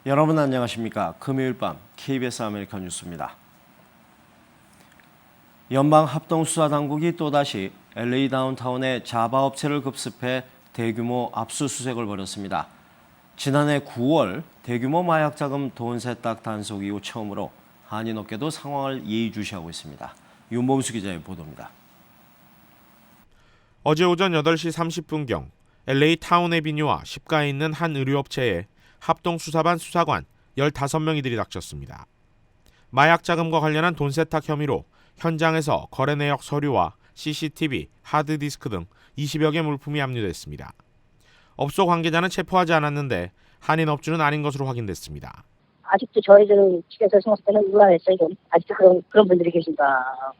여러분 안녕하십니까? 금요일 밤 KBS 아메리칸 뉴스입니다. 연방합동수사당국이 또다시 LA 다운타운의 자바 업체를 급습해 대규모 압수수색을 벌였습니다. 지난해 9월 대규모 마약 자금 돈 세탁 단속 이후 처음으로 한인업계도 상황을 예의주시하고 있습니다. 윤범수 기자의 보도입니다. 어제 오전 8시 30분경 LA 타운 애비뉴와 십가에 있는 한 의류업체에 합동수사반 수사관 15명이 들이닥쳤습니다. 마약 자금과 관련한 돈 세탁 혐의로 현장에서 거래 내역 서류와 CCTV, 하드디스크 등 20여 개 물품이 압류됐습니다. 업소 관계자는 체포하지 않았는데 한인 업주는 아닌 것으로 확인됐습니다. 아직도 저희들 측에서 생각할 때는 의아했어요. 아직도 그런 분들이 계신가.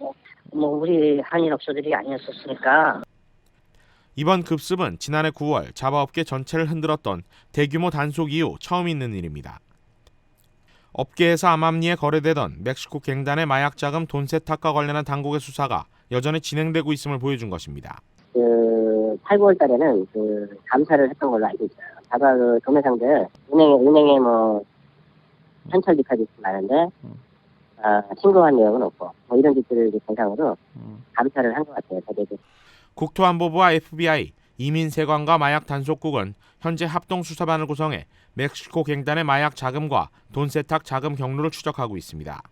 우리 한인 업소들이 아니었었으니까. 이번 급습은 지난해 9월 자바업계 전체를 흔들었던 대규모 단속 이후 처음 있는 일입니다. 업계에서 암암리에 거래되던 멕시코 갱단의 마약 자금 돈 세탁과 관련한 당국의 수사가 여전히 진행되고 있음을 보여준 것입니다. 8, 9월 달에는 감사를 했던 걸로 알고 있어요. 자바 도매상들 은행에 현찰비까지 많은데 신고한 내용은 없고 이런 짓들을 대상으로 감사를 한 것 같아요. 대개도. 국토안보부와 FBI, 이민세관과 마약 단속국은 현재 합동수사반을 구성해 멕시코 갱단의 마약 자금과 돈 세탁 자금 경로를 추적하고 있습니다.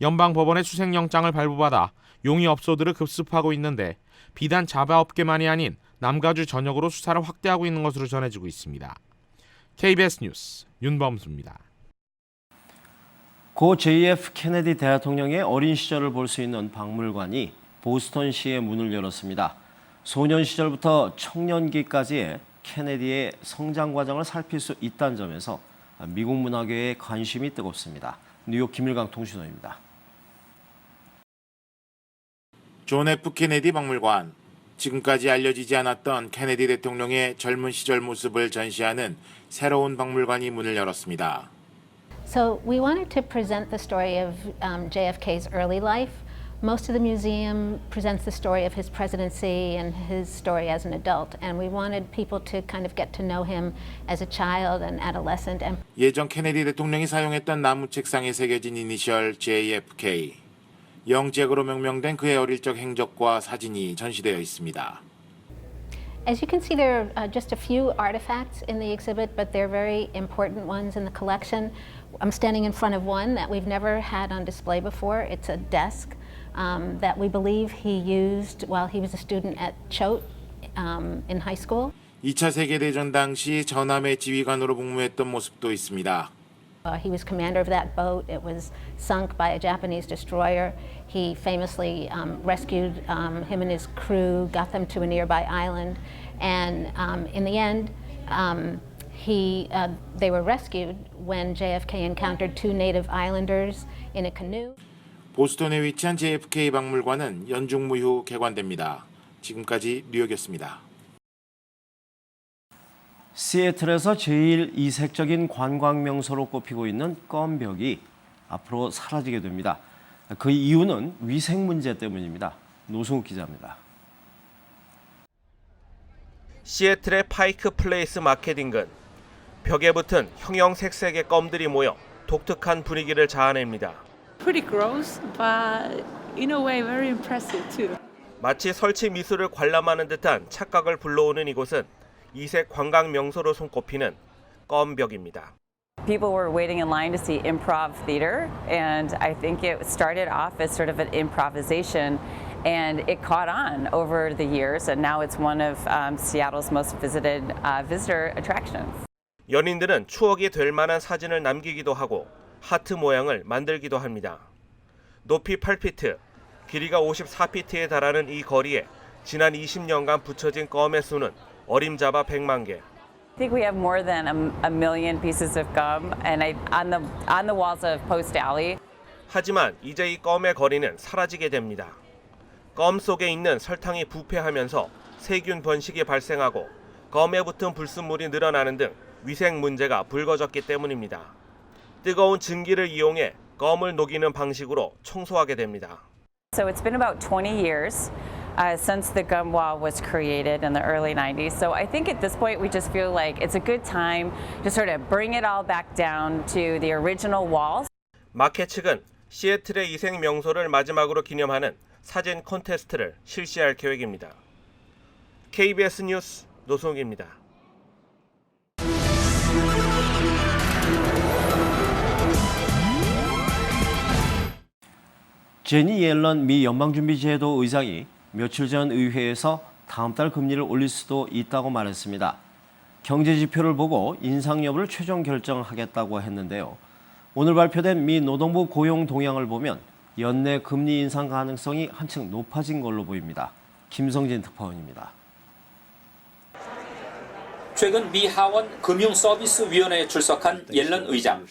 연방법원의 수색영장을 발부받아 용의 업소들을 급습하고 있는데 비단 자바업계만이 아닌 남가주 전역으로 수사를 확대하고 있는 것으로 전해지고 있습니다. KBS 뉴스 윤범수입니다. 고 JF 케네디 대통령의 어린 시절을 볼 수 있는 박물관이 보스턴시에 문을 열었습니다. 소년 시절부터 청년기까지의 케네디의 성장 과정을 살필 수 있다는 점에서 미국 문화계의 관심이 뜨겁습니다. 뉴욕 김일강 통신원입니다. 존 F. 케네디 박물관. 지금까지 알려지지 않았던 케네디 대통령의 젊은 시절 모습을 전시하는 새로운 박물관이 문을 열었습니다. So we wanted to present the story of JFK's early life. Most of the museum presents the story of his presidency and his story as an adult, and we wanted people to kind of get to know him as a child and adolescent. 예전 케네디 대통령이 사용했던 나무 책상에 새겨진 이니셜 JFK. 영잭으로 명명된 그의 어릴 적 행적과 사진이 전시되어 있습니다. As you can see, there are just a few artifacts in the exhibit, but they're very important ones in the collection. I'm standing in front of one that we've never had on display before. It's a desk that we believe he used while he was a student at Choate in high school. 2차 세계대전 당시 전함의 지휘관으로 복무했던 모습도 있습니다. He was commander of that boat. It was sunk by a Japanese destroyer. He famously rescued him and his crew, got them to a nearby island, and in the end, they were rescued when JFK encountered two native islanders in a canoe. 보스턴에 위치한 JFK 박물관은 연중무 후 개관됩니다. 지금까지 뉴욕이었습니다. 시애틀에서 제일 이색적인 관광 명소로 꼽히고 있는 껌벽이 앞으로 사라지게 됩니다. 그 이유는 위생 문제 때문입니다. 노승욱 기자입니다. 시애틀의 파이크 플레이스 마켓 인근 벽에 붙은 형형색색의 껌들이 모여 독특한 분위기를 자아냅니다. Pretty gross, but in a way very impressive too. 마치 설치 미술을 관람하는 듯한 착각을 불러오는 이곳은 이색 관광 명소로 손꼽히는 껌벽입니다. People were waiting in line to see improv theater, and I think it started off as sort of an improvisation, and it caught on over the years, and now it's one of Seattle's most visited visitor attractions. 연인들은 추억이 될 만한 사진을 남기기도 하고 하트 모양을 만들기도 합니다. 높이 8피트, 길이가 54피트에 달하는 이 거리에 지난 20년간 붙여진 껌의 수는 어림잡아 100만 개. I think we have more than a million pieces of gum, and on the walls of Post Alley. 하지만 이제 이 껌의 거리는 사라지게 됩니다. 껌 속에 있는 설탕이 부패하면서 세균 번식이 발생하고 껌에 붙은 불순물이 늘어나는 등 위생 문제가 불거졌기 때문입니다. 뜨거운 증기를 이용해 껌을 녹이는 방식으로 청소하게 됩니다. So it's been about 20 years. since the gun law was created in the early 90s. So I think at this point we just feel like it's a good time to sort of bring it all back down to the original walls. 마켓 측은 시애틀의 이생 명소를 마지막으로 기념하는 사진 콘테스트를 실시할 계획입니다. KBS 뉴스 노송기입니다. 제니 옐런 미 연방준비제도 의장이 며칠 전 의회에서 다음 달 금리를 올릴 수도 있다고 말했습니다. 경제 지표를 보고 인상 여부를 최종 결정하겠다고 했는데요. 오늘 발표된 미 노동부 고용 동향을 보면 연내 금리 인상 가능성이 한층 높아진 걸로 보입니다. 김성진 특파원입니다. 최근 미 하원 금융서비스위원회에 출석한 옐런 의장.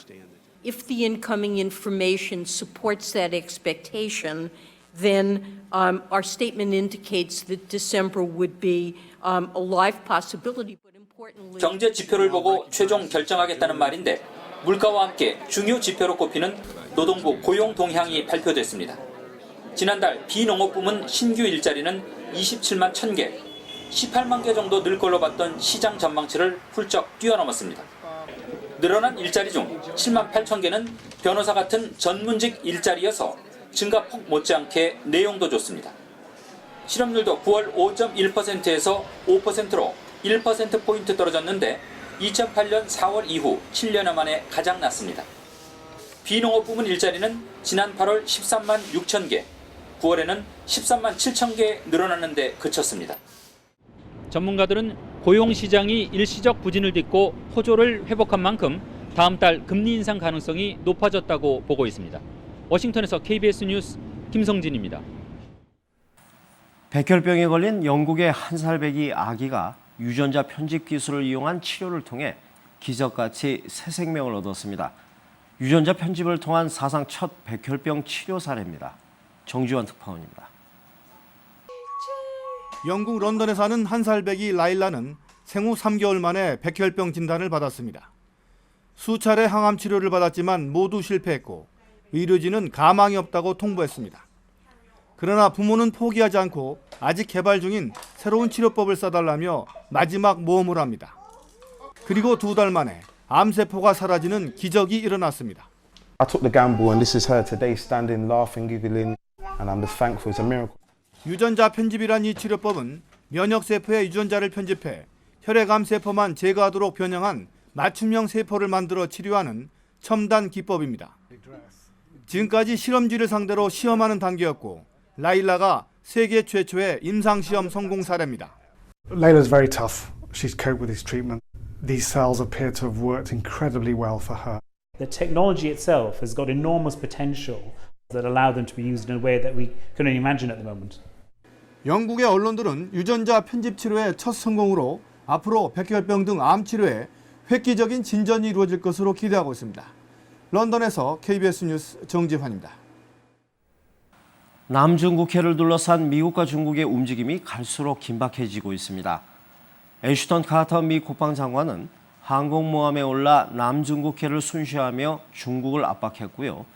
If the incoming information supports that expectation, then our statement indicates that December would be a live possibility. But importantly, 경제 지표를 보고 최종 결정하겠다는 말인데 물가와 함께 중요 지표로 꼽히는 노동부 고용 동향이 발표됐습니다. 지난달 비농업 부문 신규 일자리는 27만 1,000개, 18만 개 정도 늘 걸로 봤던 시장 전망치를 훌쩍 뛰어넘었습니다. 늘어난 일자리 중 7만 8천 개는 변호사 같은 전문직 일자리여서 증가폭 못지않게 내용도 좋습니다. 실업률도 9월 5.1%에서 5%로 1%포인트 떨어졌는데 2008년 4월 이후 7년 만에 가장 낮습니다. 비농업 부문 일자리는 지난 8월 13만 6천 개, 9월에는 13만 7천 개 늘어났는데 그쳤습니다. 전문가들은 고용시장이 일시적 부진을 딛고 호조를 회복한 만큼 다음 달 금리 인상 가능성이 높아졌다고 보고 있습니다. 워싱턴에서 KBS 뉴스 김성진입니다. 백혈병에 걸린 영국의 한 살배기 아기가 유전자 편집 기술을 이용한 치료를 통해 기적같이 새 생명을 얻었습니다. 유전자 편집을 통한 사상 첫 백혈병 치료 사례입니다. 정지원 특파원입니다. 영국 런던에 사는 한 살배기 라일라는 생후 3개월 만에 백혈병 진단을 받았습니다. 수차례 항암 치료를 받았지만 모두 실패했고 의료진은 가망이 없다고 통보했습니다. 그러나 부모는 포기하지 않고 아직 개발 중인 새로운 치료법을 써달라며 마지막 모험을 합니다. 그리고 2달 만에 암세포가 사라지는 기적이 일어났습니다. I took the gamble and this is her today standing laughing giggling and I'm just thankful it's a miracle. 유전자 편집이란 이 치료법은 면역세포의 유전자를 편집해 혈액암 세포만 제거하도록 변형한 맞춤형 세포를 만들어 치료하는 첨단 기법입니다. 지금까지 실험쥐를 상대로 시험하는 단계였고 라일라가 세계 최초의 임상시험 성공 사례입니다. Layla's very tough. She's coped with this treatment. These cells appear to have worked incredibly well for her. The technology itself has got enormous potential that allow them to be used in a way that we can only imagine at the moment. 영국의 언론들은 유전자 편집 치료의 첫 성공으로 앞으로 백혈병 등 암 치료에 획기적인 진전이 이루어질 것으로 기대하고 있습니다. 런던에서 KBS 뉴스 정지환입니다. 남중국해를 둘러싼 미국과 중국의 움직임이 갈수록 긴박해지고 있습니다. 애슈턴 카터 미 국방장관은 항공모함에 올라 남중국해를 순시하며 중국을 압박했고요.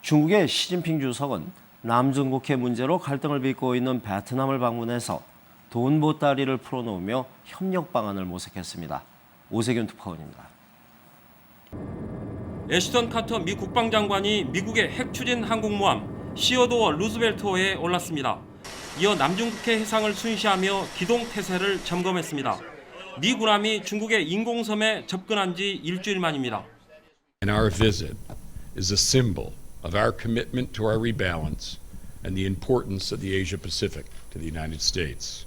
중국의 시진핑 주석은 남중국해 문제로 갈등을 빚고 있는 베트남을 방문해서 돈 보따리를 풀어놓으며 협력 방안을 모색했습니다. 오세균 특파원입니다. 애슈턴 카터 미 국방장관이 미국의 핵 추진 항공모함 시어도어 루즈벨트호에 올랐습니다. 이어 남중국해 해상을 순시하며 기동 태세를 점검했습니다. 미 군함이 중국의 인공섬에 접근한 지 일주일 만입니다. And our visit is a symbol of our commitment to our rebalance and the importance of the Asia-Pacific to the United States.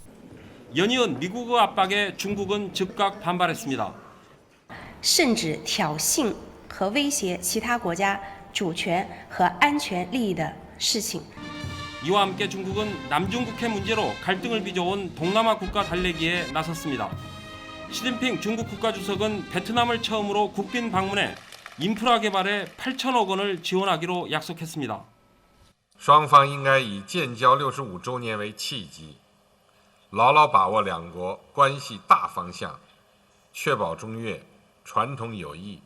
연이은 미국의 압박에 중국은 즉각 반발했습니다. 甚至挑衅和威胁其他国家主权和安全利益的事情. 이와 함께 중국은 남중국해 문제로 갈등을 빚어온 동남아 국가 달래기에 나섰습니다. 시진핑 중국 국가주석은 베트남을 처음으로 국빈 방문해 인프라 개발에 8천억 원을 지원하기로 약속했습니다. 双方应该以建交65周年为契机，牢牢把握两国关系大方向，确保中越传统友谊.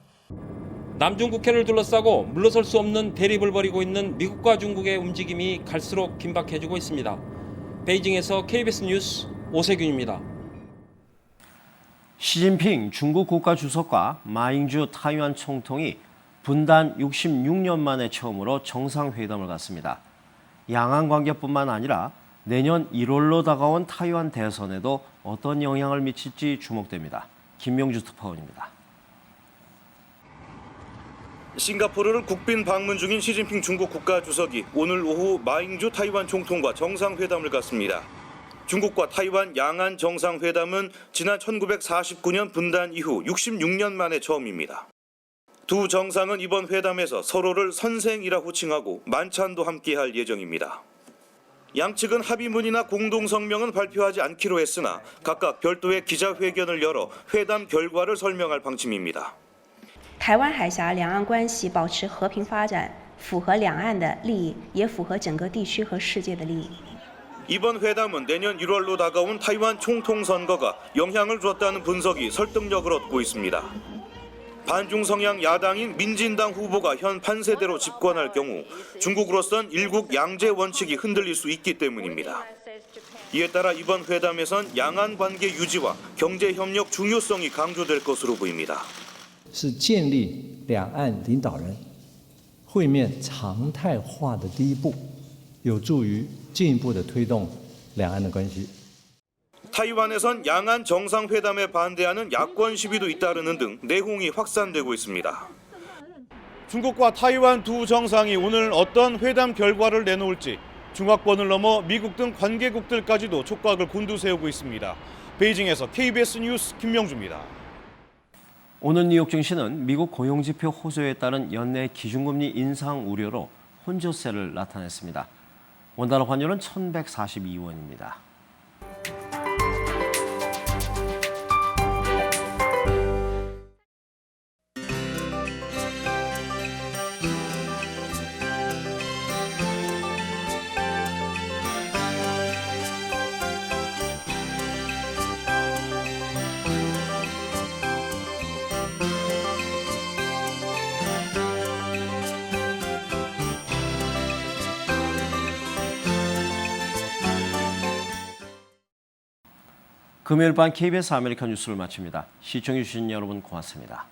남중국해를 둘러싸고 물러설 수 없는 대립을 벌이고 있는 미국과 중국의 움직임이 갈수록 긴박해지고 있습니다. 베이징에서 KBS 뉴스 오세균입니다. 시진핑 중국 국가주석과 마잉주 타이완 총통이 분단 66년 만에 처음으로 정상회담을 갖습니다. 양안 관계뿐만 아니라 내년 1월로 다가온 타이완 대선에도 어떤 영향을 미칠지 주목됩니다. 김명주 특파원입니다. 싱가포르를 국빈 방문 중인 시진핑 중국 국가주석이 오늘 오후 마잉주 타이완 총통과 정상회담을 갖습니다. 중국과 타이완 양안 정상회담은 지난 1949년 분단 이후 66년 만에 처음입니다. 두 정상은 이번 회담에서 서로를 선생이라 호칭하고 만찬도 함께할 예정입니다. 양측은 합의문이나 공동성명은 발표하지 않기로 했으나 각각 별도의 기자회견을 열어 회담 결과를 설명할 방침입니다. 台湾海峡两岸关系保持和平发展，符合两岸的利益，也符合整个地区和世界的利益。 이번 회담은 내년 1월로 다가온 타이완 총통 선거가 영향을 줬다는 분석이 설득력을 얻고 있습니다. 반중 성향 야당인 민진당 후보가 현 판세대로 집권할 경우 중국으로선 일국 양제 원칙이 흔들릴 수 있기 때문입니다. 이에 따라 이번 회담에선 양안 관계 유지와 경제 협력 중요성이 강조될 것으로 보입니다. 是建立两岸领导人会面常态化的第一步，有助于进一步的推动两岸的关系。 타이완에선 양안 정상회담에 반대하는 야권 시위도 잇따르는 등 내홍이 확산되고 있습니다. 중국과 타이완 두 정상이 오늘 어떤 회담 결과를 내놓을지 중화권을 넘어 미국 등 관계국들까지도 촉각을 곤두세우고 있습니다. 베이징에서 KBS 뉴스 김명주입니다. 오늘 뉴욕 증시는 미국 고용지표 호조에 따른 연내 기준금리 인상 우려로 혼조세를 나타냈습니다. 원달러 환율은 1,142원입니다. 금요일 밤 KBS 아메리칸 뉴스를 마칩니다. 시청해주신 여러분 고맙습니다.